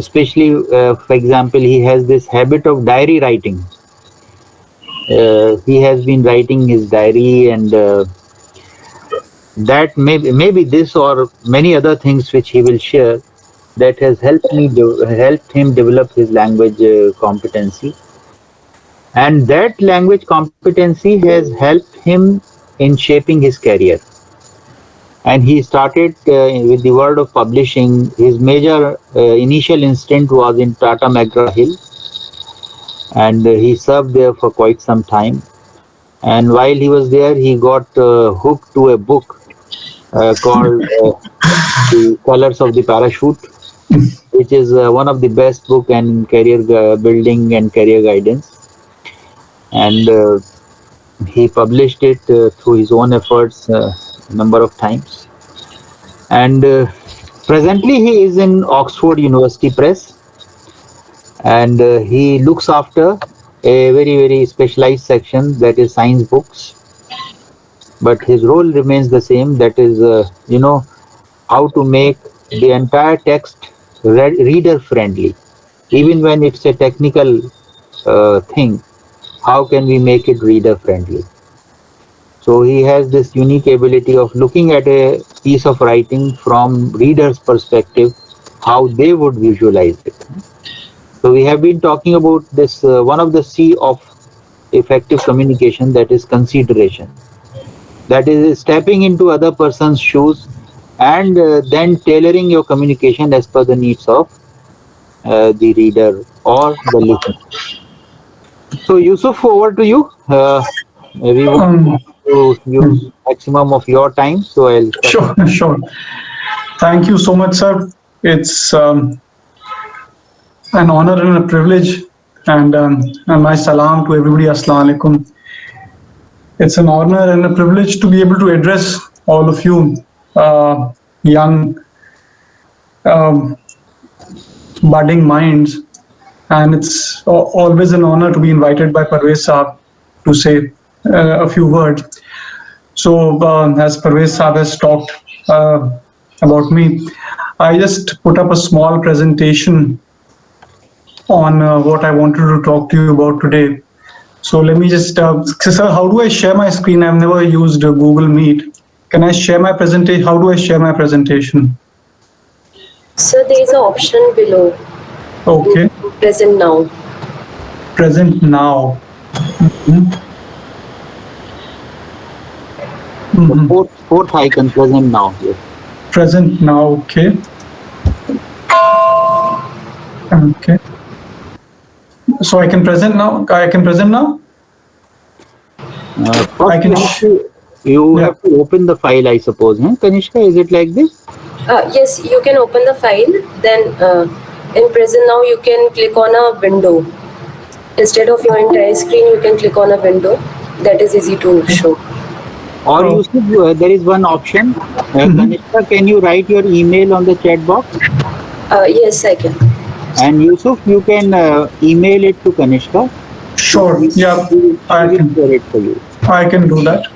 especially, for example, he has this habit of diary writing. He has been writing his diary, and that maybe this or many other things which he will share, that has helped him develop his language competency, and that language competency has helped him in shaping his career. And he started with the world of publishing. His major initial instinct was in Tata McGraw Hill, and he served there for quite some time. And while he was there, he got hooked to a book called The Colors of the Parachute, which is one of the best book in career building and career guidance. And he published it through his own efforts a number of times. And presently he is in Oxford University Press, and he looks after a very specialized section, that is science books. But his role remains the same, that is how to make the entire text reader friendly. Even when it's a technical thing, how can we make it reader friendly? So he has this unique ability of looking at a piece of writing from reader's perspective, how they would visualize it. So we have been talking about this, one of the C of effective communication, that is consideration. That is stepping into other person's shoes, and then tailoring your communication as per the needs of the reader or the listener. So Yusuf, over to you. We want Um, to use maximum of your time, so I'll start. sure, sure. Thank you so much, sir. It's an honor and a privilege. And my salam to everybody. Assalamu alaikum. It's an honor and a privilege to be able to address all of you, young, um, budding minds. And it's always an honor to be invited by Parvez Saab to say a few words. So, as Parvez Saab has talked about me, I just put up a small presentation on what I wanted to talk to you about today. So let me just, sir, how do I share my screen? I've never used Google Meet. Can I share my presentation? How do I share my presentation? So there is an option below. Okay. Present now. Present now. Mhm. Mhm. Fourth icon, present now. Yes. Present now. Okay. Okay. So I can present now. I can present now. First I can. you Yeah. have to open the file, I suppose. Huh? Kanishka, is it like this? Yes, you can open the file. Then in present now you can click on a window. Instead of your entire screen, you can click on a window. That is easy to show. Or Oh. you see, there is one option. Kanishka, can you write your email on the chat box? Yes, I can. And Yusuf, you can email it to Kanishka. Sure. Yeah. I She will can. share it for you. I can do that.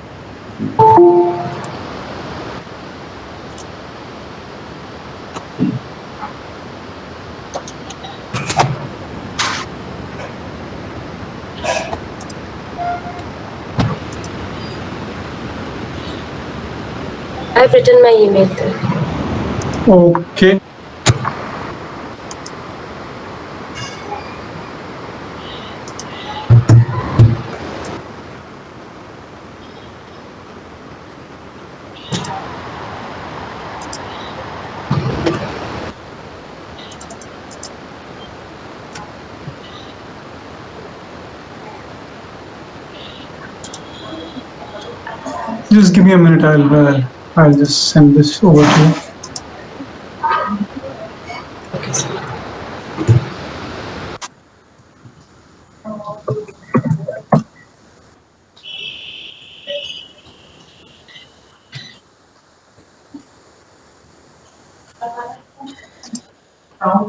I've written my email there. Okay. Just give me a minute. I'll just send this over to you. Okay, sir.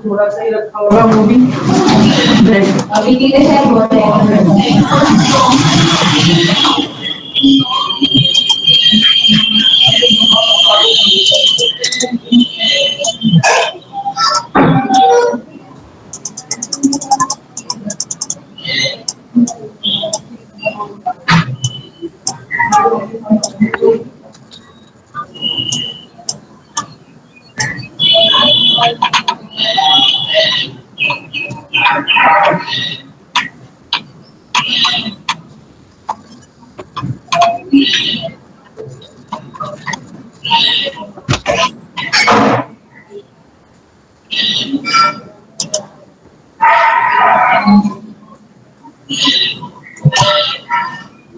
थोड़ा सा ही रखा होगा वो भी अभी के लिए है बहुत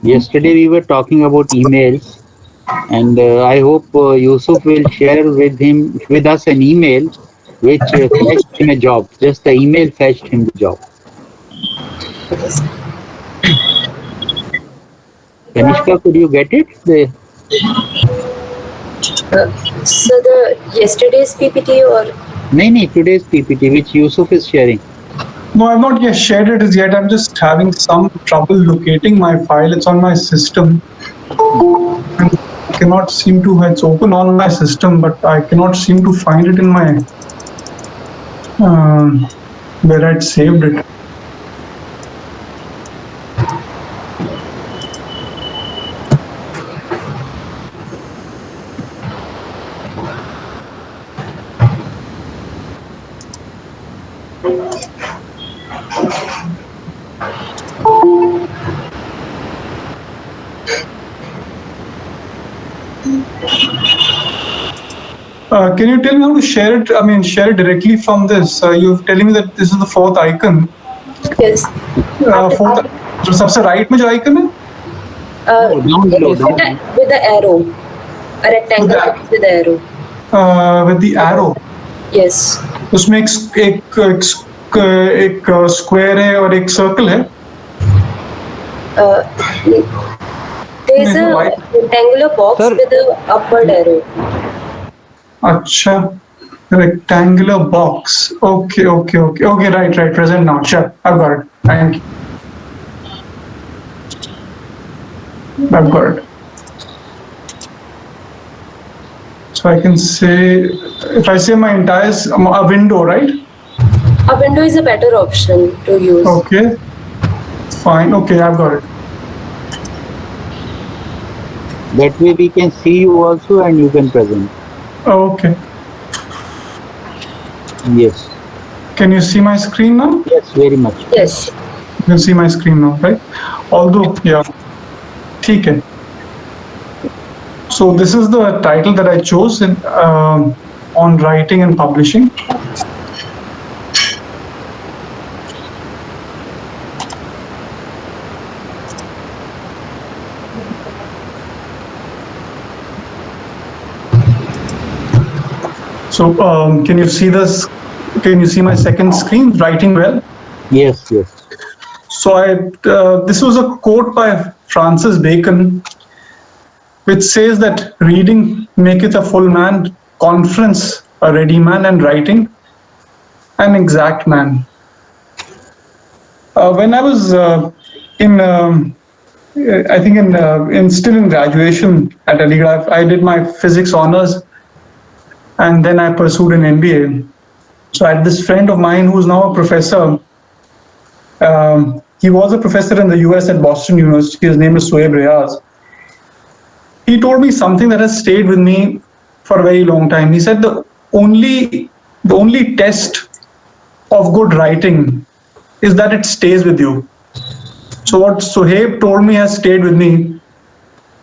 Yesterday we were talking about emails, and I hope Yusuf will share with us an email which fetched him a job. Just the email fetched him the job. Yes. Kanishka, could you get it? So the yesterday's PPT or No, today's PPT which Yusuf is sharing. No, I've not yet shared it as yet. I'm just having some trouble locating my file. It's on my system. And I cannot seem to, it's open on my system, but I cannot seem to find it in my, where I'd saved it. Can you tell me how to share it? I mean, share it directly from this. You're telling me that this is the fourth icon. yes. Fourth, जो सबसे right में जो icon है? Down below, With the arrow, a rectangle with the arrow. With the arrow. Yes. उसमें एक square है और एक circle है. There is a rectangular box Sir. with an upward arrow. Acha, rectangular box. Okay, right, present now. Sure, I've got it. Thank you. I've got it. So I can say, if I say my entire, a window, right? A window is a better option to use. Okay, fine. Okay, I've got it. That way we can see you also and you can present. Okay. Yes. Can you see my screen now? Yes, very much. Yes. You can see my screen now, right? Although, yeah. ठीक है. So this is the title that I chose on writing and publishing. So can you see this? Can you see my second screen? Writing well? Yes. So this was a quote by Francis Bacon, which says that reading maketh a full man, conference a ready man, and writing an exact man. When I was still in graduation at Aligarh, I did my physics honors, and then I pursued an MBA. So I had this friend of mine who's now a professor. He was a professor in the US at Boston University. His name is Sohaib Riaz. He told me something that has stayed with me for a very long time. He said the only test of good writing is that it stays with you. So what Sohaib told me has stayed with me.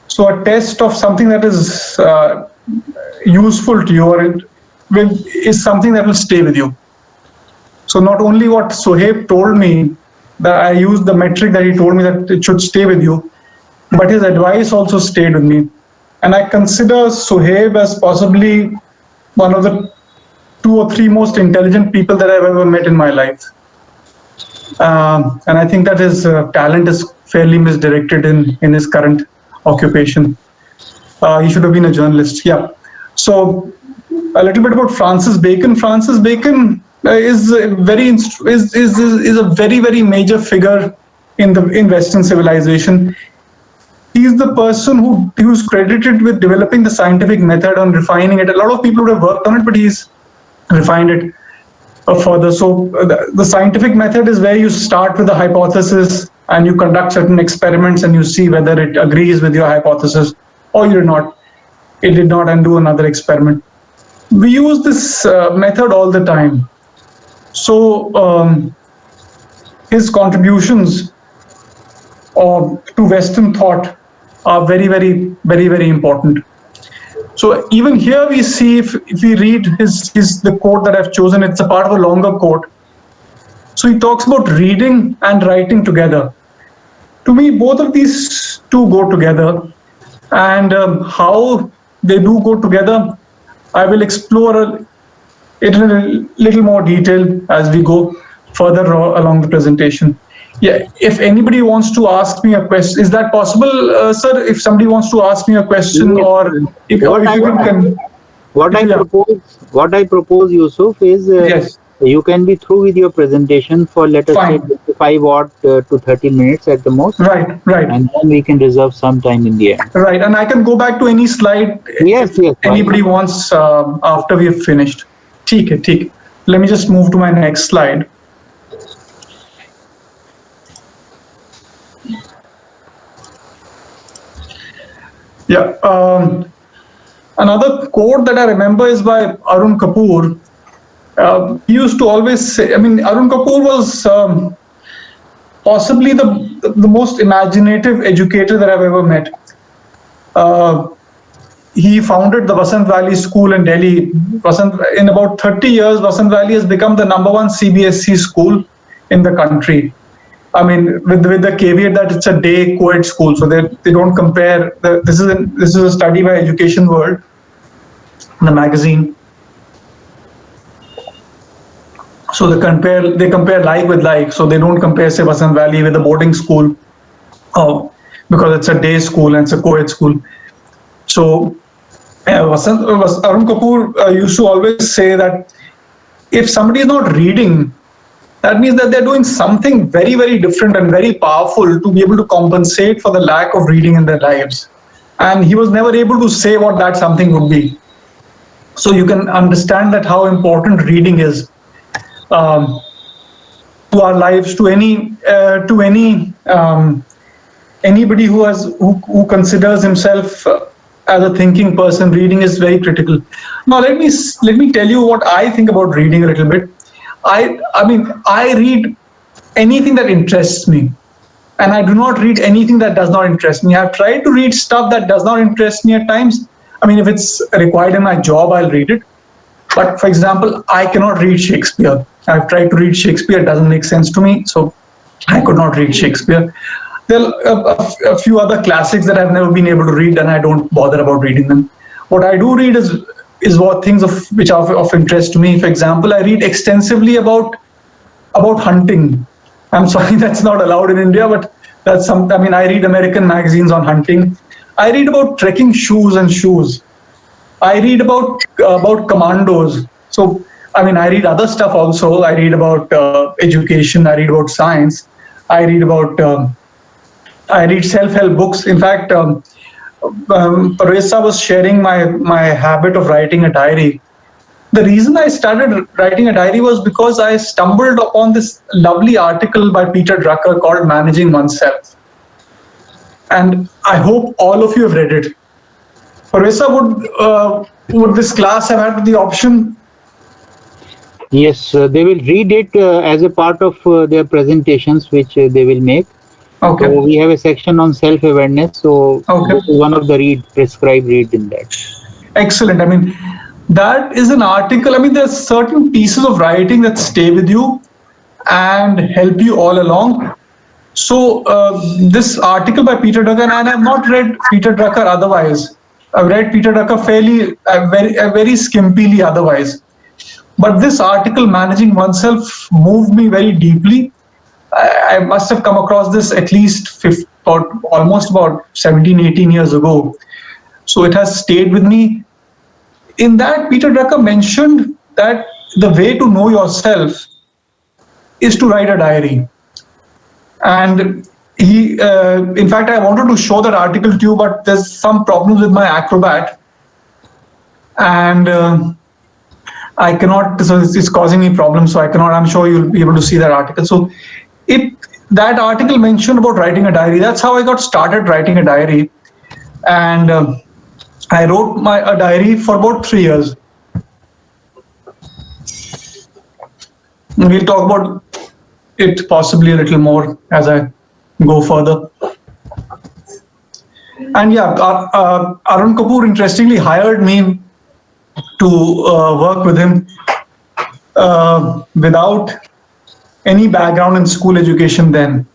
So a test of something that is useful to you is something that will stay with you. So not only what Sohaib told me, that I used the metric that he told me that it should stay with you, but his advice also stayed with me. And I consider Sohaib as possibly one of the 2 or 3 most intelligent people that I've ever met in my life. And I think that his talent is fairly misdirected in his current occupation. He should have been a journalist. Yeah. So a little bit about Francis Bacon. Francis Bacon is a very very major figure in Western civilization. He's the person who's credited with developing the scientific method and refining it. A lot of people would have worked on it, but he's refined it further. So the scientific method is where you start with a hypothesis and you conduct certain experiments and you see whether it agrees with your hypothesis or you're not. It did not, and do another experiment. We use this method all the time. So his contributions to Western thought are very, very, very, very important. So even here we see, if we read the quote that I've chosen, it's a part of a longer quote. So he talks about reading and writing together. To me, both of these two go together, and how they do go together, I will explore it in a little more detail as we go further along the presentation. Yeah, if anybody wants to ask me a question, is that possible, sir? If somebody wants to ask me a question, Yes. or if you can, yeah. What I propose, Yusuf, is Yes, you can be through with your presentation for, let us say, fine. 25 or to 30 minutes at the most, Right, right, and then we can reserve some time in the end. right. And I can go back to any slide Yes, if yes, why anybody not? wants after we have finished. ठीक है, ठीक. Let me just move to my next slide. Yeah. Another quote that I remember is by Arun Kapoor. He used to always say, I mean, Arun Kapoor was possibly the most imaginative educator that I've ever met. He founded the Vasant Valley School in Delhi. In about 30 years, Vasant Valley has become the #1 CBSE school in the country. I mean, with the caveat that it's a day co-ed school, so they don't compare. This is a study by Education World, the magazine. So they compare like with like. So they don't compare, say, Vasant Valley with a boarding school, because it's a day school and it's a co-ed school. So Arun Kapoor used to always say that if somebody is not reading, that means that they're doing something very, very different and very powerful to be able to compensate for the lack of reading in their lives. And he was never able to say what that something would be. So you can understand that how important reading is to our lives, to anybody who considers himself as a thinking person. Reading is very critical. Now let me tell you what I think about reading a little bit. I mean, I read anything that interests me, and I do not read anything that does not interest me. I've tried to read stuff that does not interest me at times. I mean, if it's required in my job, I'll read it. But for example, I cannot read Shakespeare. I've tried to read Shakespeare, it doesn't make sense to me, so I could not read Shakespeare. There are a few other classics that I've never been able to read, and I don't bother about reading them. What I do read is what things which are of interest to me. For example, I read extensively about hunting. I'm sorry, that's not allowed in India, but that's some. I mean, I read American magazines on hunting. I read about trekking shoes and shoes. I read about commandos. So, I mean, I read other stuff also. I read about education. I read about science. I read self-help books. In fact, Parvez was sharing my habit of writing a diary. The reason I started writing a diary was because I stumbled upon this lovely article by Peter Drucker called "Managing Oneself," and I hope all of you have read it. Parvez, would this class have had the option? Yes, they will read it as a part of their presentations, which they will make. Okay. So we have a section on self-awareness. So Okay. this is one of the prescribed read in that. Excellent. I mean, that is an article. I mean, there's certain pieces of writing that stay with you and help you all along. So this article by Peter Drucker, and I have not read Peter Drucker otherwise. I've read Peter Drucker very skimpily otherwise. But this article, Managing Oneself, moved me very deeply. I must have come across this at least almost about 17, 18 years ago. So it has stayed with me. In that, Peter Drucker mentioned that the way to know yourself is to write a diary. And he, in fact, I wanted to show that article to you, but there's some problems with my Acrobat. And I cannot, so it's causing me problems, so I cannot, I'm sure you'll be able to see that article. So that article mentioned about writing a diary. That's how I got started writing a diary. And I wrote a diary for about 3 years. We'll talk about it possibly a little more as I go further. And yeah, Arun Kapoor interestingly hired me to work with him without any background in school education then.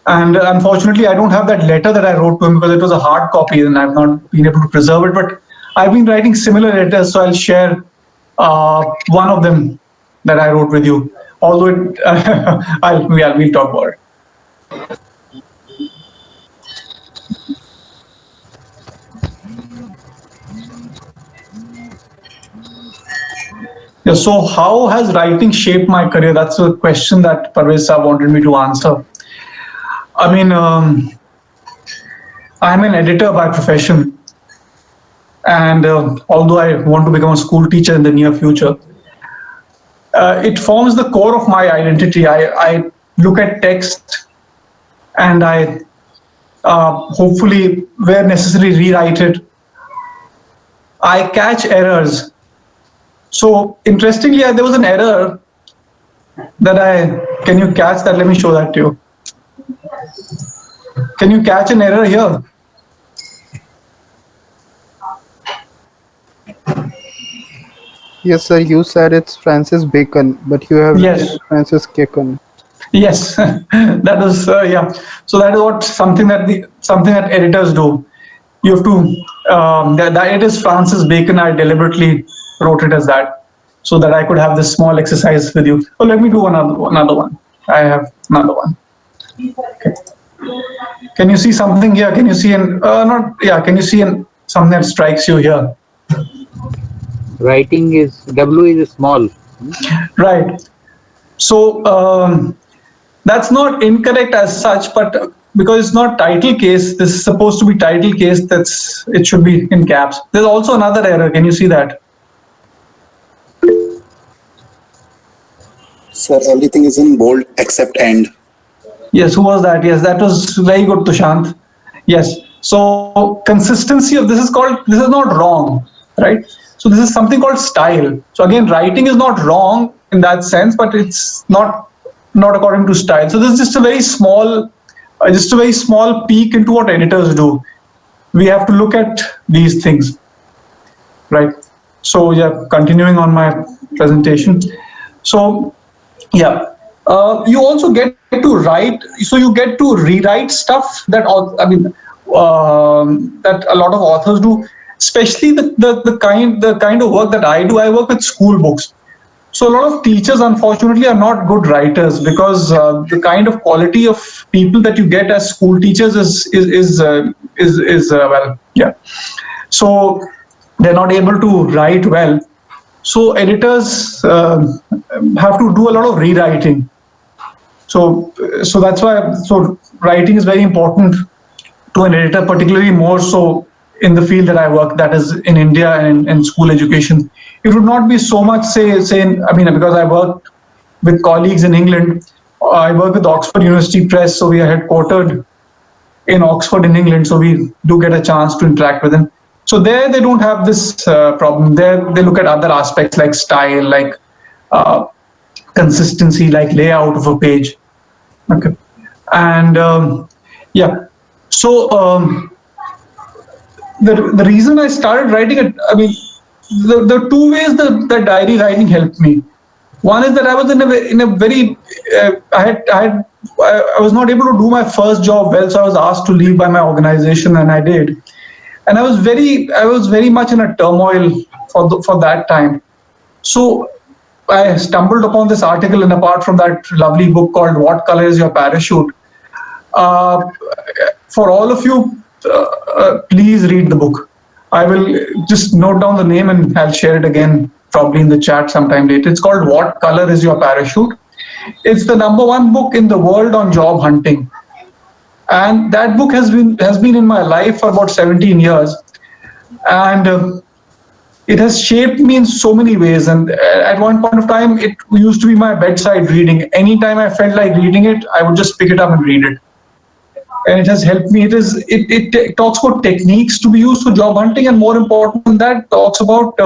And unfortunately, I don't have that letter that I wrote to him because it was a hard copy and I've not been able to preserve it. But I've been writing similar letters, so I'll share one of them that I wrote with you. Although we'll talk about it. Yeah, so how has writing shaped my career? That's a question that Parvez Saab wanted me to answer. I mean, I'm an editor by profession, and although I want to become a school teacher in the near future, it forms the core of my identity. I look at text and I hopefully, where necessary, rewrite it. I catch errors. So interestingly, there was an error that can you catch that? Let me show that to you. Can you catch an error here? Yes, sir. You said it's Francis Bacon, but you have Yes. written Francis Bacon. Yes, that is yeah. So that is what something that editors do. You have to that it is Francis Bacon. I deliberately wrote it as that, so that I could have this small exercise with you. Oh, let me do another one. I have another one. Okay. Can you see something here? Can you see not? Yeah. Can you see something that strikes you here? Writing is W is small. Right. So that's not incorrect as such, but because it's not title case, this is supposed to be title case. It should be in caps. There's also another error. Can you see that? Sir, everything is in bold except end. Yes. Who was that? Yes, that was very good, Tushant. Yes. So consistency of this is not wrong, right? So this is something called style. So again, writing is not wrong in that sense, but it's not according to style. So this is just a very small peek into what editors do. We have to look at these things, right? So yeah, continuing on my presentation. So yeah, you also get to write. So you get to rewrite stuff that that a lot of authors do. Especially the kind of work that I do. I work with school books. So a lot of teachers, unfortunately, are not good writers because the kind of quality of people that you get as school teachers is well, yeah. So they're not able to write well. So editors have to do a lot of rewriting. So that's why writing is very important to an editor, particularly more so in the field that I work, that is in India and in school education. It would not be so much because I work with colleagues in England. I work with Oxford University Press, so we are headquartered in Oxford in England, so we do get a chance to interact with them. So there they don't have this problem. There they look at other aspects like style, like consistency, like layout of a page. Okay, and yeah, so. The reason I started writing it, the two ways that diary writing helped me. One is that I was in a very I was not able to do my first job well, so I was asked to leave by my organization, and I did. And I was very much in a turmoil for that time. So I stumbled upon this article, and apart from that lovely book called "What Color Is Your Parachute," for all of you. Please read the book. I will just note down the name and I'll share it again probably in the chat sometime later. It's called What Color Is Your Parachute? It's the #1 book in the world on job hunting. And that book has been in my life for about 17 years. And it has shaped me in so many ways. And at one point of time, it used to be my bedside reading. Anytime I felt like reading it, I would just pick it up and read it. And it has helped me. It talks about techniques to be used for job hunting, and more important than that, talks about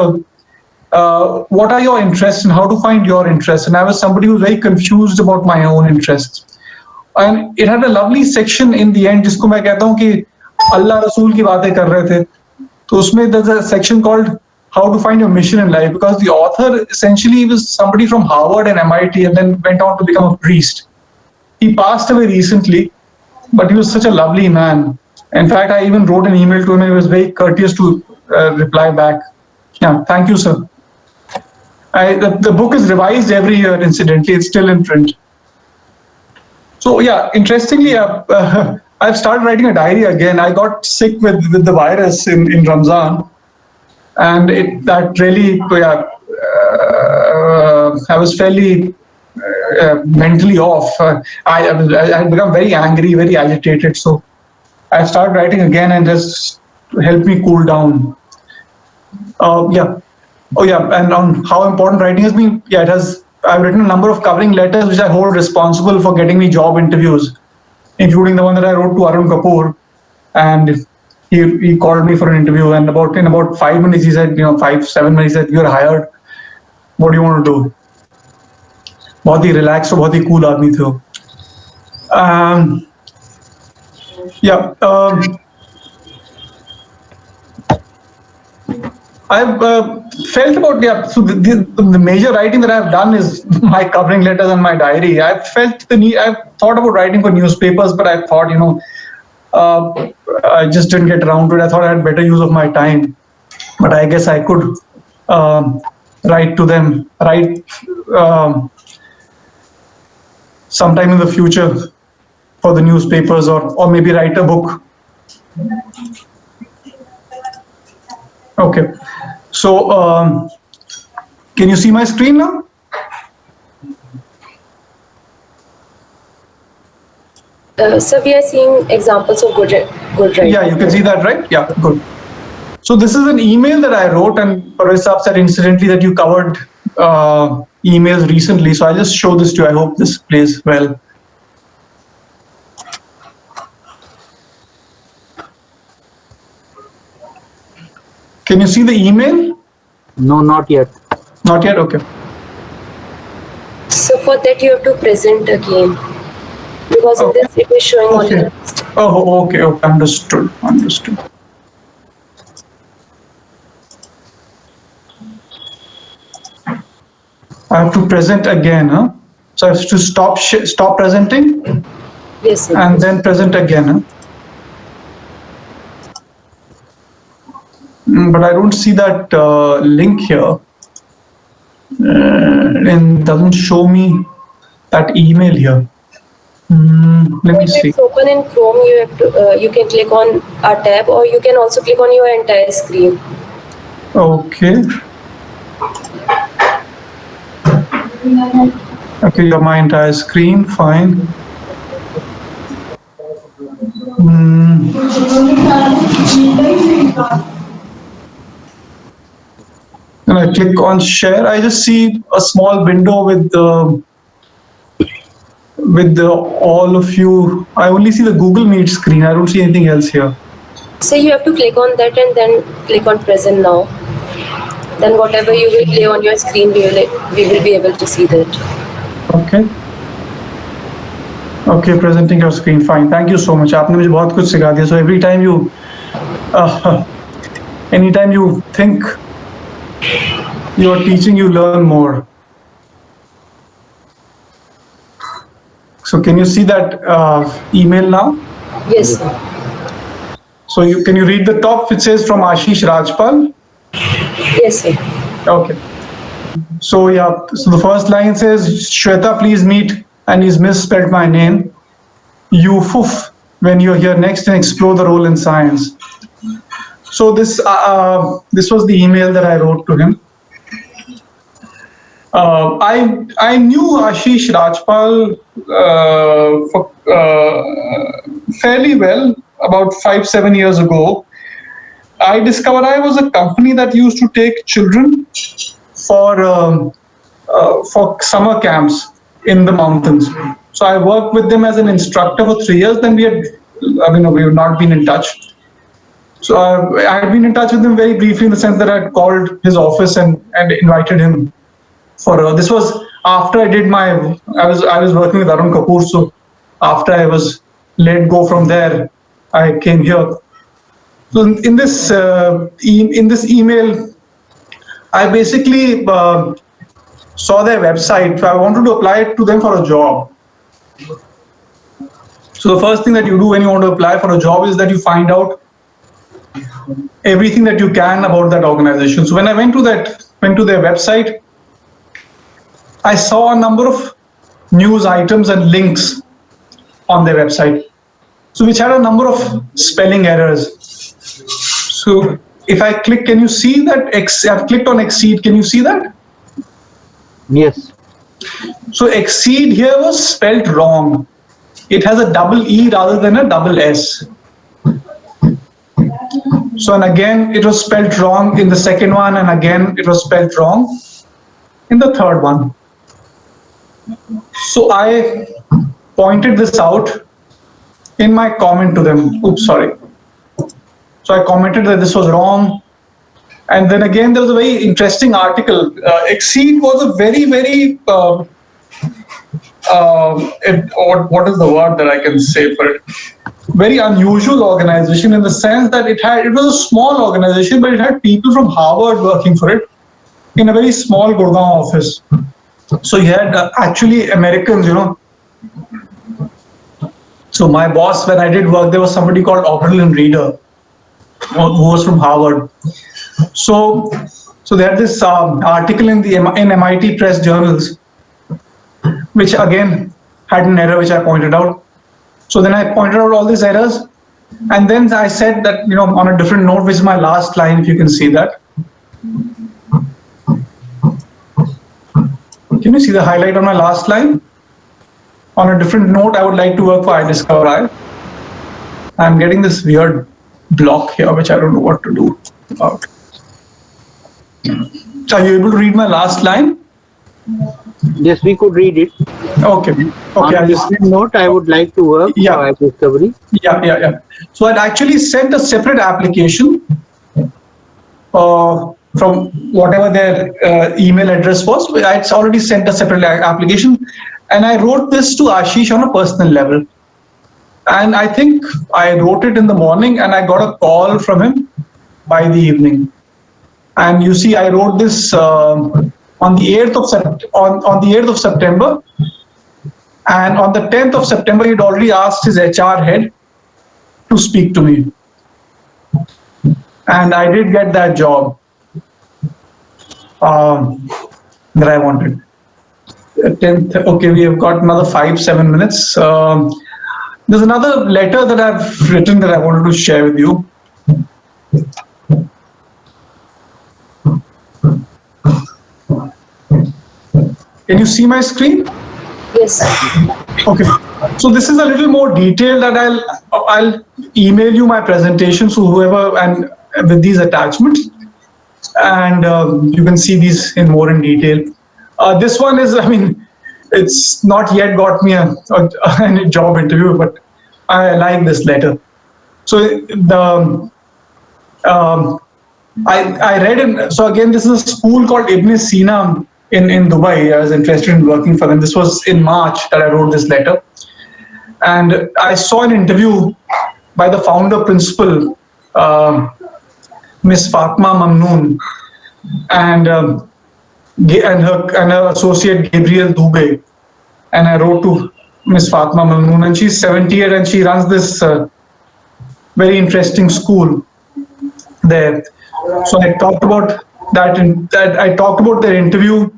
what are your interests and how to find your interests. And I was somebody who was very confused about my own interests. And it had a lovely section in the end, जिसको मैं कहता हूँ कि अल्लाह रसूल की बातें कर रहे थे, तो उसमें there's a section called how to find your mission in life, because the author essentially was somebody from Harvard and MIT and then went on to become a priest. He passed away recently, but he was such a lovely man. In fact, I even wrote an email to him and he was very courteous to reply back. Yeah, thank you, sir. The book is revised every year, incidentally, it's still in print. So yeah, interestingly, I've started writing a diary again. I got sick with the virus in Ramzan, and that really, I was fairly mentally off. I had become very angry, very agitated. So I started writing again, and just helped me cool down. Yeah. Oh yeah, and on how important writing has been. Yeah, it has. I've written a number of covering letters which I hold responsible for getting me job interviews, including the one that I wrote to Arun Kapoor, and he called me for an interview. And in about 5 minutes, he said, 5-7 minutes, he said, "You're hired. What do you want to do?" बहुत ही relaxed, बहुत ही cool आदमी थे वो. Yeah. I've felt about, so the major writing that I've done is my covering letters and my diary. I've felt the need, I've thought about writing for newspapers, but I thought, I just didn't get around to it. I thought I had better use of my time, but I guess I could write to them, sometime in the future for the newspapers, or maybe write a book. Okay. So, can you see my screen now? So we are seeing examples of good writing. Yeah, you can see that, right? Yeah, good. So this is an email that I wrote, and Parvez Saab said incidentally that you covered emails recently. So I'll just show this to you. I hope this plays well. Can you see the email? No, not yet. Not yet? Okay. So for that you have to present again, because in this it is showing only Okay. the text. Oh, okay. Understood. I have to present again, huh? So I have to stop presenting Yes, sir. and then present again, huh? But I don't see that link here. And doesn't show me that email here. Let me If see. it's open in Chrome, you have to you can click on a tab, or you can also click on your entire screen. Okay. Okay, you have my entire screen. Fine. When I click on share, I just see a small window with all of you. I only see the Google Meet screen. I don't see anything else here. So you have to click on that and then click on present now. Then whatever you will play on your screen, we will be able to see that. Okay, presenting your screen. Fine. Thank you so much. आपने मुझे बहुत कुछ सिखा दिया. So every time anytime you think you are teaching, you learn more. So can you see that email now? Yes, sir. So can you read the top? It says from Ashish Rajpal. Yes, sir. Okay. So so the first line says, Shweta, please meet, and he's misspelled my name, Yufuf, when you're here next, and explore the role in science. So this was the email that I wrote to him. I knew Ashish Rajpal fairly well about 5-7 years ago. I discovered I was a company that used to take children for summer camps in the mountains. So I worked with them as an instructor for 3 years. Then we had not been in touch. So I had been in touch with him very briefly, in the sense that I had called his office and invited him for this was after I was working with Arun Kapoor. So after I was let go from there, I came here. So in this email, I basically saw their website. So I wanted to apply to them for a job. So the first thing that you do when you want to apply for a job is that you find out everything that you can about that organization. So when I went to their website, I saw a number of news items and links on their website, so which had a number of spelling errors. So if I click, can you see that? I've clicked on Exceed. Can you see that? Yes. So Exceed here was spelled wrong. It has a double E rather than a double S. So, and again, it was spelled wrong in the second one, and again, it was spelled wrong in the third one. So I pointed this out in my comment to them. Oops, sorry. So I commented that this was wrong. And then again, there was a very interesting article. Exceed was a very, very, what is the word that I can say for it? Very unusual organization in the sense that it was a small organization, but it had people from Harvard working for it in a very small Gurgaon office. So you had actually Americans, So my boss, when I did work, there was somebody called Oberlin Reader, who was from Harvard. So they had this article in MIT Press journals, which again had an error, which I pointed out. So then I pointed out all these errors, and then I said that, on a different note, which is my last line, if you can see that. Can you see the highlight on my last line? On a different note, I would like to work for iDiscover. I'm getting this weird block here, which I don't know what to do about. So are you able to read my last line? Yes, we could read it. Okay. On I a just different note, I would like to work for iDiscovery. Yeah. So I'd actually sent a separate application from whatever their email address was. I'd already sent a separate application, and I wrote this to Ashish on a personal level. And I think I wrote it in the morning, and I got a call from him by the evening. And you see, I wrote this on the 8th of September, and on the 10th of September, he'd already asked his HR head to speak to me, and I did get that job that I wanted. 10th. Okay, we have got another 5-7 minutes. There's another letter that I've written that I wanted to share with you. Can you see my screen? Yes. Okay. So this is a little more detailed, that I'll email you my presentation, so whoever, and with these attachments, and you can see these in detail. This one is, it's not yet got me a job interview, but I like this letter. So I read in, so again, this is a school called Ibn Sina in Dubai. I was interested in working for them. This was in March that I wrote this letter. And I saw an interview by the founder principal, Miss Fatma Mamnoon, and her associate Gabriel Dubey. And I wrote to Miss Fatma Mamnoon, and she's 78, and she runs this very interesting school there. So I talked about that I talked about their interview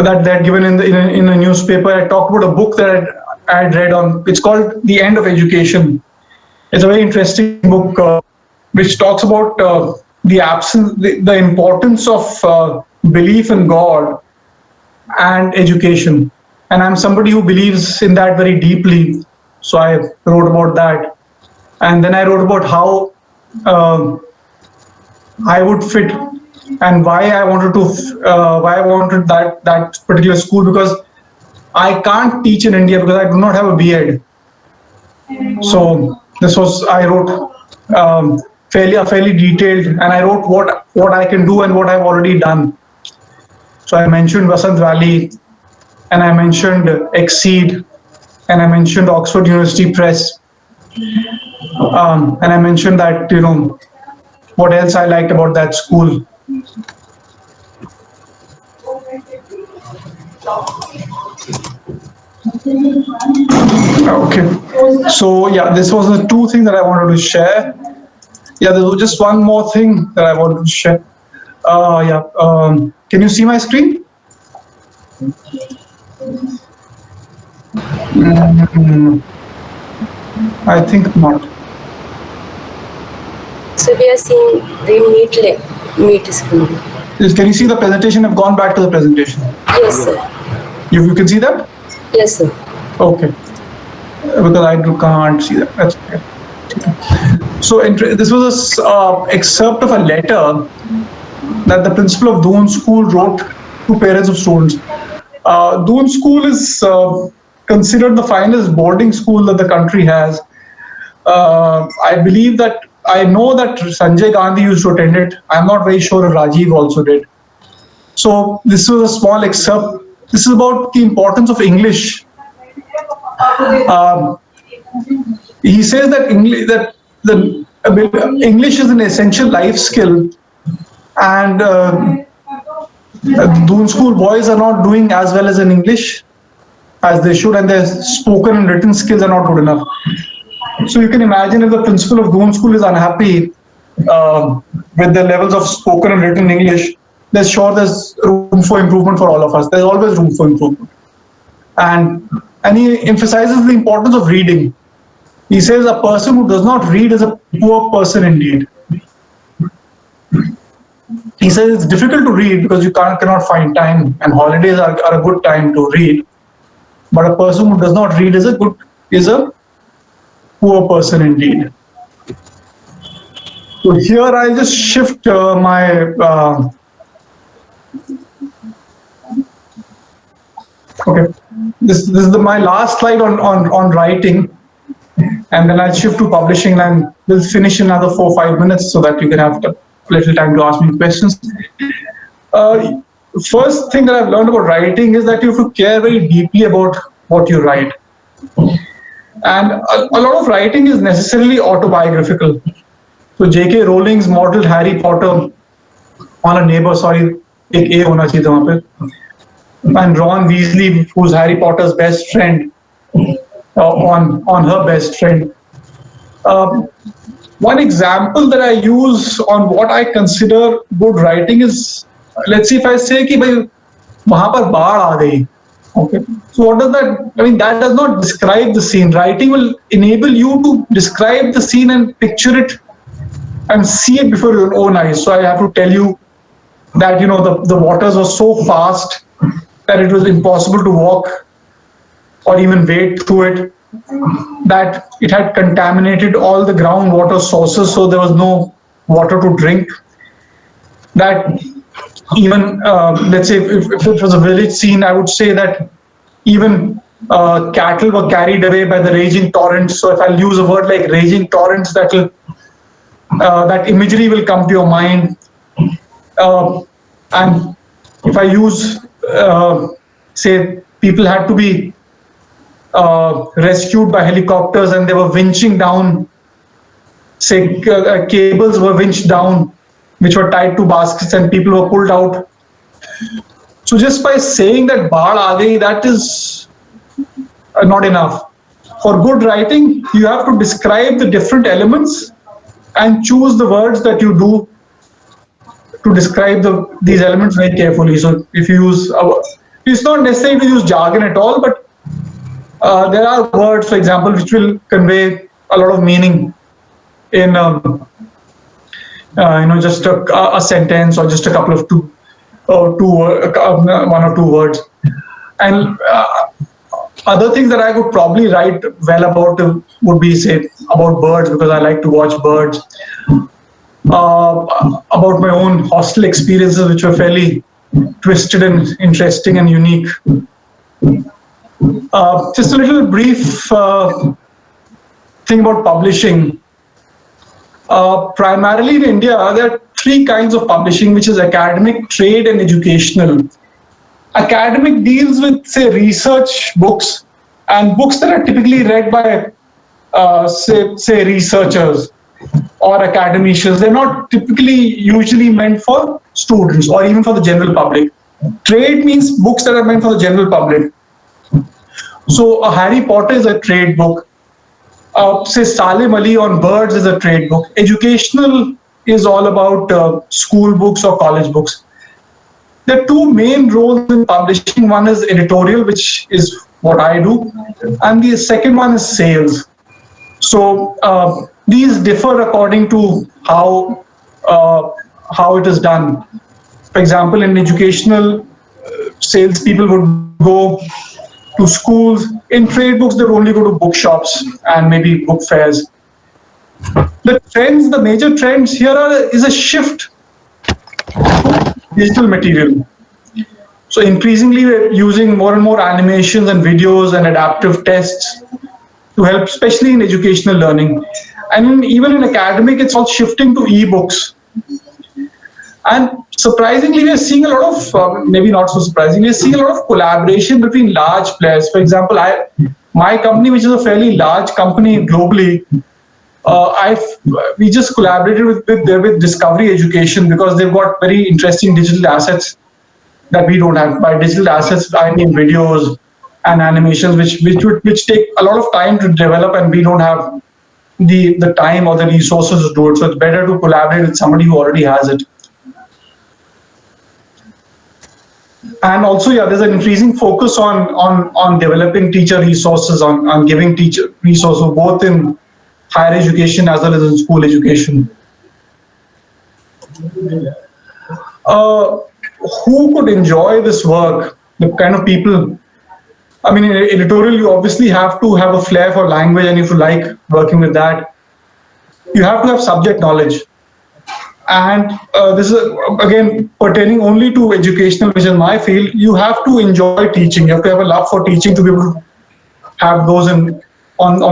that they had given in a newspaper. I talked about a book that I had read on. It's called The End of Education. It's a very interesting book which talks about the importance of belief in God and education. And I'm somebody who believes in that very deeply. So I wrote about that. And then I wrote about how I would fit, and why I wanted that particular school, because I can't teach in India because I do not have a B.Ed. So I wrote fairly detailed, and I wrote what I can do and what I've already done. So I mentioned Vasant Valley, and I mentioned Exceed, and I mentioned Oxford University Press. And I mentioned that, what else I liked about that school. Okay. So yeah, this was the two things that I wanted to share. Yeah, there was just one more thing that I wanted to share. Yeah. Can you see my screen? I think not. So we are seeing the meet screen. Can you see the presentation? I've gone back to the presentation. Yes, sir. You can see that? Yes, sir. Okay. Because I can't see that. That's okay. So this was a excerpt of a letter that the principal of Doon School wrote to parents of students. Doon School is considered the finest boarding school that the country has. I believe that I know that Sanjay Gandhi used to attend it. I'm not very sure if Rajiv also did. So this was a small excerpt. This is about the importance of English. He says that English is an essential life skill, and Doon School boys are not doing as well as in English as they should, and their spoken and written skills are not good enough. So you can imagine if the principal of Doon School is unhappy with the levels of spoken and written English, there's room for improvement for all of us. There's always room for improvement. And he emphasizes the importance of reading. He says a person who does not read is a poor person indeed. He says it's difficult to read because you cannot find time, and holidays are a good time to read. But a person who does not read is a poor person indeed. So here I'll just shift my okay. This is my last slide on writing, and then I'll shift to publishing, and we'll finish in another 4 or 5 minutes so that you can have a little time to ask me questions. First thing that I've learned about writing is that you have to care very deeply about what you write. And a lot of writing is necessarily autobiographical. So J.K. Rowling's modeled Harry Potter on a neighbor, sorry, ek A hona chahiye tha wahan pe. And Ron Weasley, who's Harry Potter's best friend, on her best friend. One example that I use on what I consider good writing is, let's see, if I say कि भाई वहाँ पर बाढ़ आ गई. Okay. So what does that? I mean, that does not describe the scene. Writing will enable you to describe the scene and picture it and see it before your own eyes. So I have to tell you that the waters were so fast that it was impossible to walk or even wade through it. That it had contaminated all the groundwater sources, so there was no water to drink. That even let's say if it was a village scene, I would say that even cattle were carried away by the raging torrents. So if I'll use a word like raging torrents, that imagery will come to your mind. And if I use say people had to be rescued by helicopters and they were winching down, say cables were winched down which were tied to baskets and people were pulled out. So just by saying that baad aa gayi, that is not enough. For good writing, you have to describe the different elements and choose the words that you do to describe these elements very carefully. So if you use, it's not necessary to use jargon at all, but there are words, for example, which will convey a lot of meaning in just a sentence or just a couple of one or two words. And other things that I could probably write well about would be, say, about birds, because I like to watch birds. About my own hostel experiences, which were fairly twisted and interesting and unique. Just a little brief thing about publishing. Primarily in India, there are three kinds of publishing, which is academic, trade, and educational. Academic deals with, say, research books and books that are typically read by say researchers or academicians. They're not typically usually meant for students or even for the general public. Trade means books that are meant for the general public. So a Harry Potter is a trade book. Say Salim Ali on birds is a trade book. Educational is all about school books or college books. There are two main roles in publishing. One is editorial, which is what I do, and the second one is sales. So these differ according to how it is done. For example, in educational, salespeople would go to schools. In trade books, they only go to bookshops and maybe book fairs. The major trends here is a shift to digital material. So increasingly, we're using more and more animations and videos and adaptive tests to help, especially in educational learning. And even in academic, it's all shifting to ebooks. And surprisingly, we're seeing a lot of, maybe not so surprisingly, we're seeing a lot of collaboration between large players. For example, my company, which is a fairly large company globally, we just collaborated with Discovery Education because they've got very interesting digital assets that we don't have. By digital assets, I mean videos and animations, which take a lot of time to develop, and we don't have the time or the resources to do it. So it's better to collaborate with somebody who already has it. And also, there's an increasing focus on developing teacher resources, on giving teacher resources both in higher education as well as in school education. Who could enjoy this work? The kind of people. I mean, in editorial, you obviously have to have a flair for language, and if you like working with that, you have to have subject knowledge. And this is, again, pertaining only to educational, which is my field. You have to enjoy teaching. You have to have a love for teaching to be able to have those on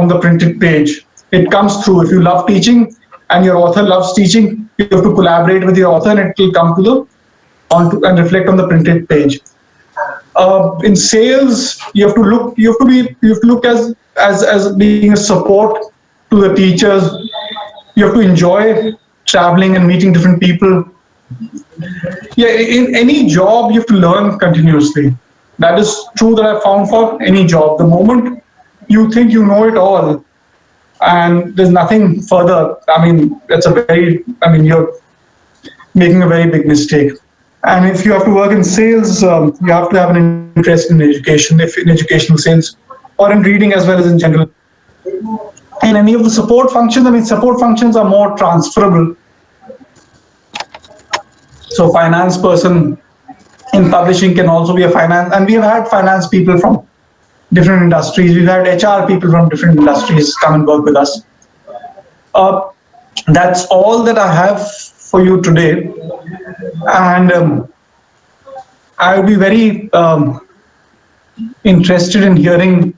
the printed page. It comes through. If you love teaching and your author loves teaching, you have to collaborate with your author, and it will come and reflect on the printed page. In sales, you have to look as being a support to the teachers. You have to enjoy traveling and meeting different people. In any job, you have to learn continuously. That is true that I found for any job. The moment you think you know it all and there's nothing further, you're making a very big mistake. And if you have to work in sales, you have to have an interest in education, if in educational sales, or in reading as well as in general. In any of the support functions, support functions are more transferable. So finance person in publishing can also be a finance, and we have had finance people from different industries. We've had HR people from different industries come and work with us. That's all that I have for you today. And I would be very interested in hearing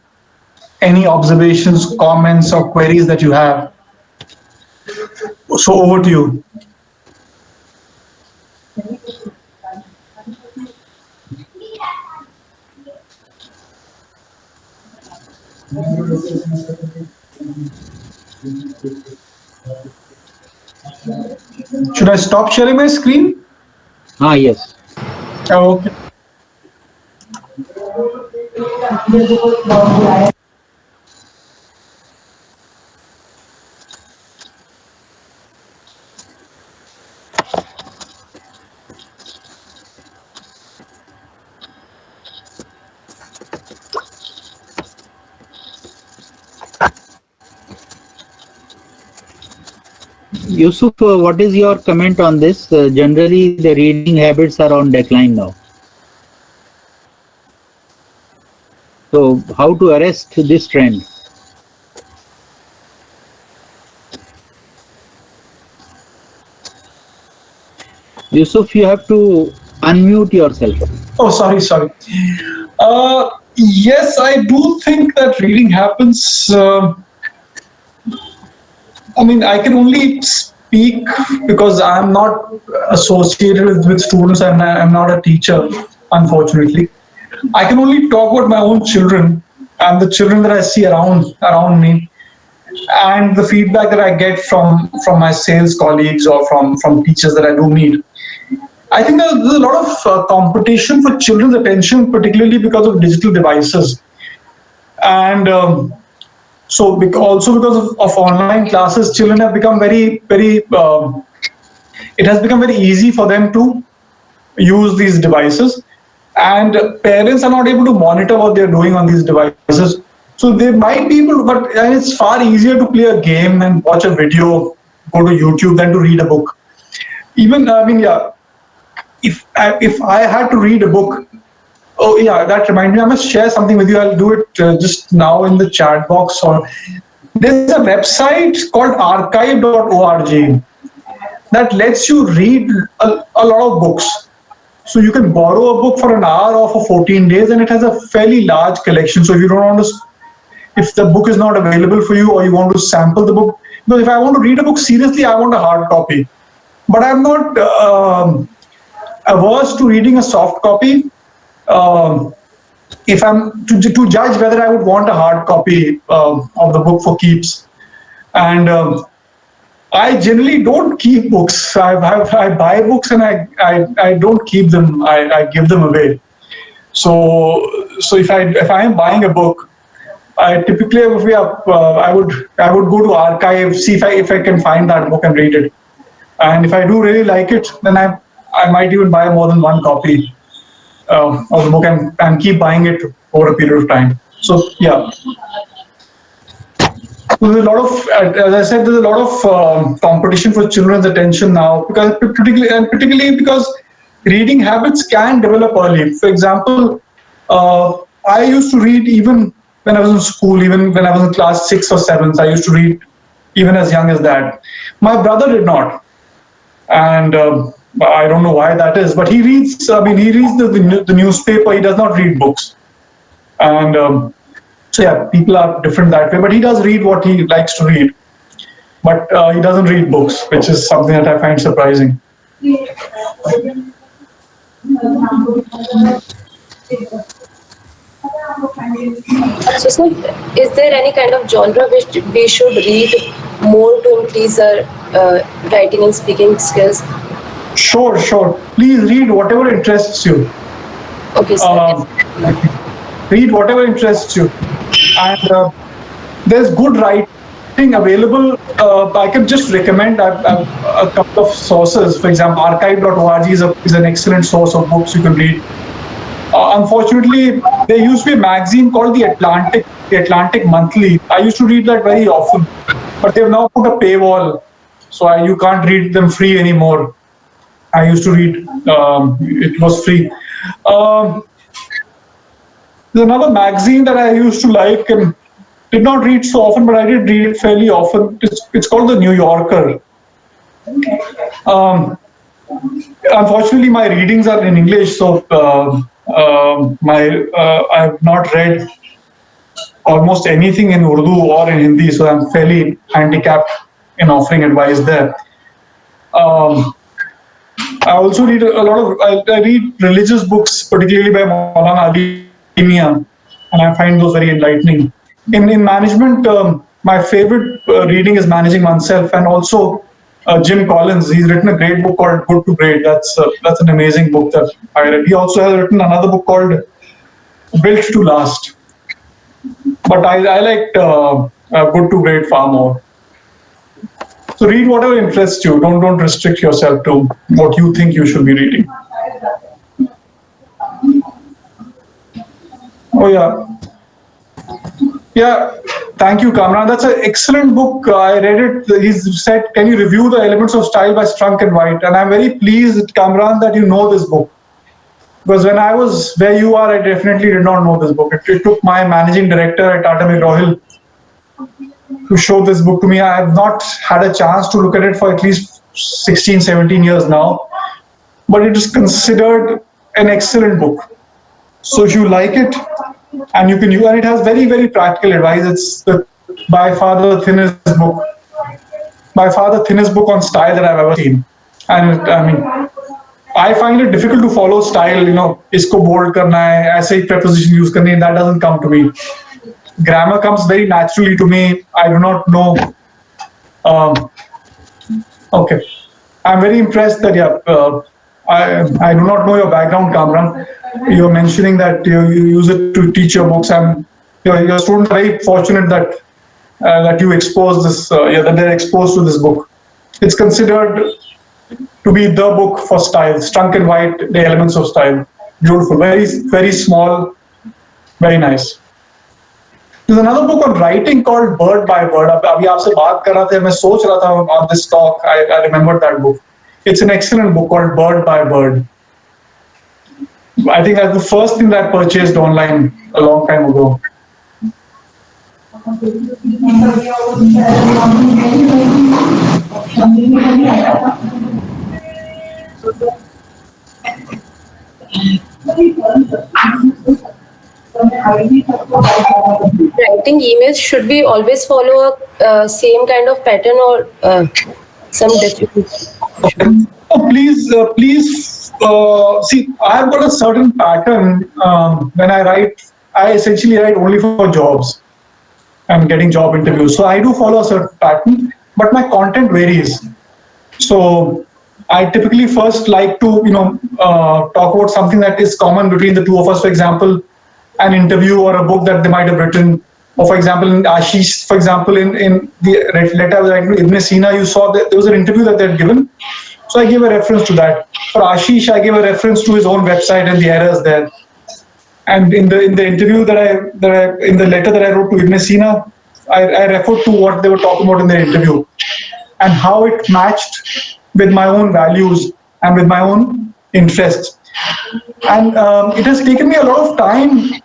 any observations, comments, or queries that you have. So over to you. Should I stop sharing my screen? Yes. Okay. Yusuf, what is your comment on this? Generally, the reading habits are on decline now. So, how to arrest this trend? Yusuf, you have to unmute yourself. Oh, sorry. Yes, I do think that reading happens. I can only speak because I'm not associated with students, and I'm not a teacher, unfortunately. I can only talk about my own children and the children that I see around me. and the feedback that I get from my sales colleagues or from teachers that I do meet, I think there's a lot of competition for children's attention, particularly because of digital devices, and also because of online classes, children have become very. It has become very easy for them to use these devices, and parents are not able to monitor what they're doing on these devices. So they might be able to, but it's far easier to play a game and watch a video, go to YouTube, than to read a book. Even, I mean, yeah, if I had to read a book, oh yeah, that reminds me, I must share something with you. I'll do it just now in the chat box. Or there's a website called archive.org that lets you read a lot of books. So you can borrow a book for an hour or for 14 days, and it has a fairly large collection. So if you don't want to, if the book is not available for you, or you want to sample the book, because if I want to read a book seriously, I want a hard copy. But I'm not averse to reading a soft copy. If I'm to judge whether I would want a hard copy of the book for keeps, and I generally don't keep books. I buy books and I don't keep them. I give them away. So if I am buying a book, I typically I would go to archive, see if I can find that book and read it. And if I do really like it, then I might even buy more than one copy of the book and keep buying it over a period of time. So yeah. So there's a lot of, as I said, there's a lot of competition for children's attention now, because particularly because reading habits can develop early. For example, I used to read even when I was in school, even when I was in class 6 or 7. I used to read even as young as that. My brother did not, and I don't know why that is. But he reads. I mean, he reads the newspaper. He does not read books, and. So yeah, people are different that way, but he does read what he likes to read. But he doesn't read books, which is something that I find surprising. So, sir, is there any kind of genre which we should read more to increase our writing and speaking skills? Sure. Please read whatever interests you. Okay, sir. Read whatever interests you. And there's good writing available. I can just recommend a couple of sources. For example, archive.org is an excellent source of books you can read. Unfortunately, there used to be a magazine called The Atlantic Monthly. I used to read that very often, but they've now put a paywall, so you can't read them free anymore. I used to read, it was free. There's another magazine that I used to like and did not read so often, but I did read it fairly often. It's called The New Yorker. Unfortunately, my readings are in English, so I've not read almost anything in Urdu or in Hindi, so I'm fairly handicapped in offering advice there. I also read a lot of. I read religious books, particularly by Maulana Ali Mia, and I find those very enlightening. In management, my favorite reading is Managing Oneself, and also Jim Collins. He's written a great book called Good to Great. That's an amazing book that I read. He also has written another book called Built to Last. But I liked Good to Great far more. So read whatever interests you. Don't restrict yourself to what you think you should be reading. Oh yeah. Yeah, thank you, Kamran. That's an excellent book. I read it. He said, "Can you review The Elements of Style by Strunk and White?" And I'm very pleased, Kamran, that you know this book. Because when I was where you are, I definitely did not know this book. It took my managing director at Tata McGraw-Hill to show this book to me. I have not had a chance to look at it for at least 16, 17 years now. But it is considered an excellent book. So if you like it, and you can use, and it has very, very practical advice. It's by far the thinnest book on style that I've ever seen. And I mean, I find it difficult to follow style. Isko bold karna hai, aise preposition use karni, that doesn't come to me. Grammar comes very naturally to me. I do not know. Okay, I'm very impressed that I do not know your background, Kamran. You're mentioning that you use it to teach your books. Your students are very fortunate that you expose this. That they're exposed to this book. It's considered to be the book for style. Strunk and White, The Elements of Style. Beautiful, very small, very nice. There's another book on writing called Bird by Bird. अभी आपसे बात कर रहा था, मैं सोच रहा था on this talk. I remembered that book. It's an excellent book called Bird by Bird. I think that's the first thing that I purchased online a long time ago. Writing emails, should we always follow a same kind of pattern or some different? Oh, please. See, I've got a certain pattern when I write. I essentially write only for jobs and getting job interviews. So I do follow a certain pattern, but my content varies. So I typically first like to, talk about something that is common between the two of us. For example, an interview or a book that they might have written. Or for example, in Ashish, for example, in the letter I was writing to Ibn Sina, you saw that there was an interview that they had given. So I gave a reference to that. For Ashish, I gave a reference to his own website and the errors there. And in the interview in the letter that I wrote to Ibn Sina, I referred to what they were talking about in their interview and how it matched with my own values and with my own interests. And it has taken me a lot of time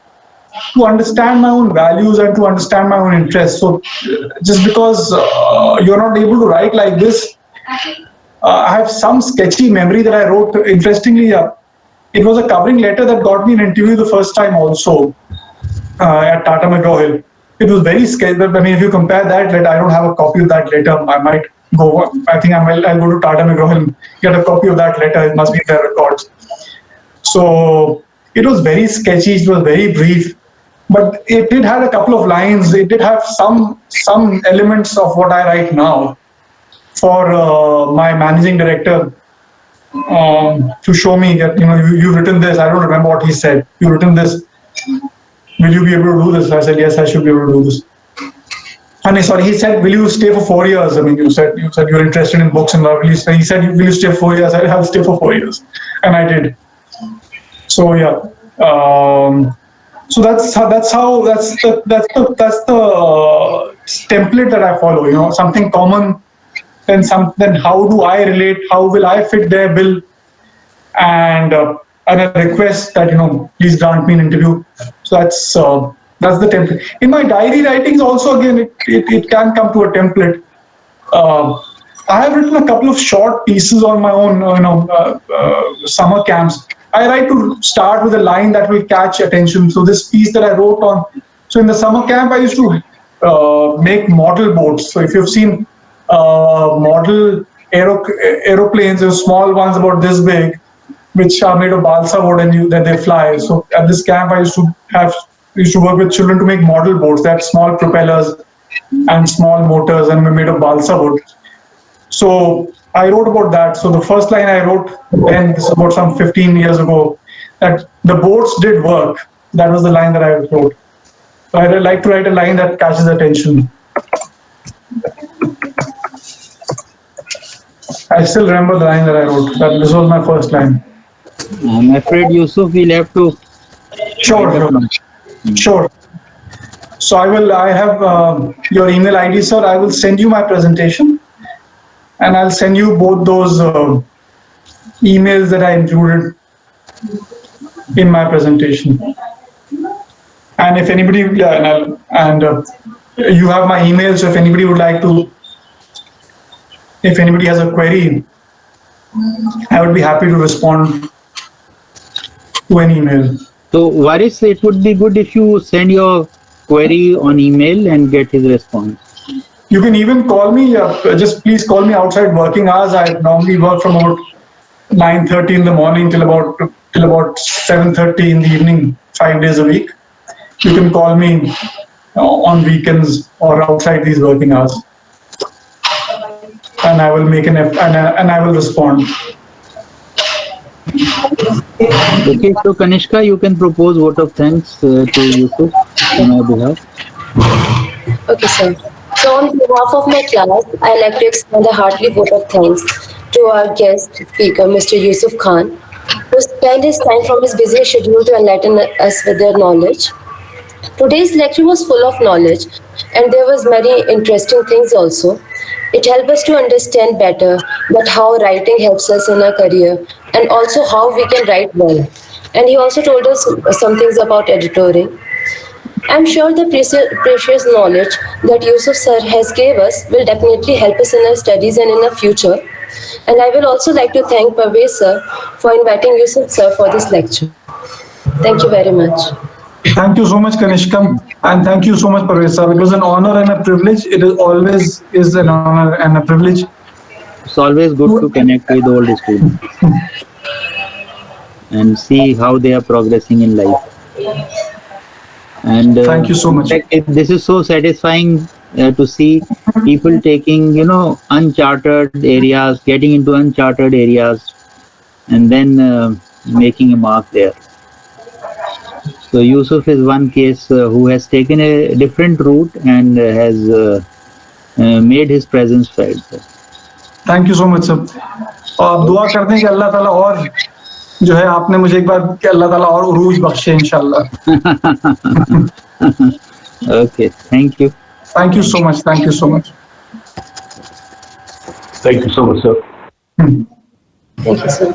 to understand my own values and to understand my own interests. So just because you're not able to write like this, I have some sketchy memory that I wrote. Interestingly, it was a covering letter that got me an interview the first time also at Tata McGraw-Hill. It was very sketchy. I mean, if you compare that letter, I don't have a copy of that letter. I might go. I think I'll go to Tata McGraw-Hill and get a copy of that letter. It must be in their records. So it was very sketchy. It was very brief, but it did have a couple of lines. It did have some elements of what I write now for my managing director to show me that you've written this. I don't remember what he said. You've written this. Will you be able to do this? I said yes, I should be able to do this. And he said, will you stay for 4 years? I mean, you said you're interested in books and he said, will you stay for 4 years? I said, I'll stay for 4 years, and I did. So yeah. So that's the template that I follow. Something common. Then how do I relate? How will I fit their bill? And a request that please grant me an interview. So that's the template. In my diary writings also, again, it can come to a template. I have written a couple of short pieces on my own, summer camps. I like to start with a line that will catch attention. So this piece that I wrote on. So in the summer camp, I used to make model boats. So if you've seen model aeroplanes, or small ones about this big, which are made of balsa wood and then they fly. So at this camp, I used to work with children to make model boats. They had small propellers and small motors and were made of balsa wood. So I wrote about that. So the first line I wrote then, this is about some 15 years ago, that the boats did work. That was the line that I wrote. So I like to write a line that catches attention. I still remember the line that I wrote. This was my first line. I'm afraid, Yusuf, we'll have to. Sure. So I have your email ID, sir. I will send you my presentation, and I'll send you both those emails that I included in my presentation. And if anybody, you have my email. So if anybody would like to, if anybody has a query, I would be happy to respond to an email. So, Waris, it would be good if you send your query on email and get his response. You can even call me. Just please call me outside working hours. I normally work from about 9:30 in the morning till about 7:30 in the evening, 5 days a week. You can call me on weekends or outside these working hours. And I will make and I will respond. Okay, so Kanishka, you can propose vote of thanks to Yusuf on our behalf. Okay, sir. So on behalf of my class, I like to extend a hearty vote of thanks to our guest speaker, Mr. Yusuf Khan, who spent his time from his busy schedule to enlighten us with their knowledge. Today's lecture was full of knowledge, and there was many interesting things also. It helped us to understand better that how writing helps us in our career, and also how we can write well. And he also told us some things about editoring. I'm sure the precious knowledge that Yusuf sir has gave us will definitely help us in our studies and in our future. And I will also like to thank Parvez sir for inviting Yusuf sir for this lecture. Thank you very much. Thank you so much, Kanishka, and thank you so much, Parvez sir. It was an honor and a privilege. It is always an honor and a privilege. It's always good to connect with old students and see how they are progressing in life. And Thank you so much. in fact, this is so satisfying to see people taking, uncharted areas, getting into uncharted areas, and then making a mark there. So Yusuf is one case who has taken a different route and has made his presence felt. Thank you so much sir. आप दुआ करते हैं कि अल्लाह ताला और जो है आपने मुझे एक बार कि अल्लाह ताला और उरूज बख्शे इंशाल्लाह. Okay, thank you. Thank you so much. Thank you so much. Thank you so much, sir. Thank you, sir.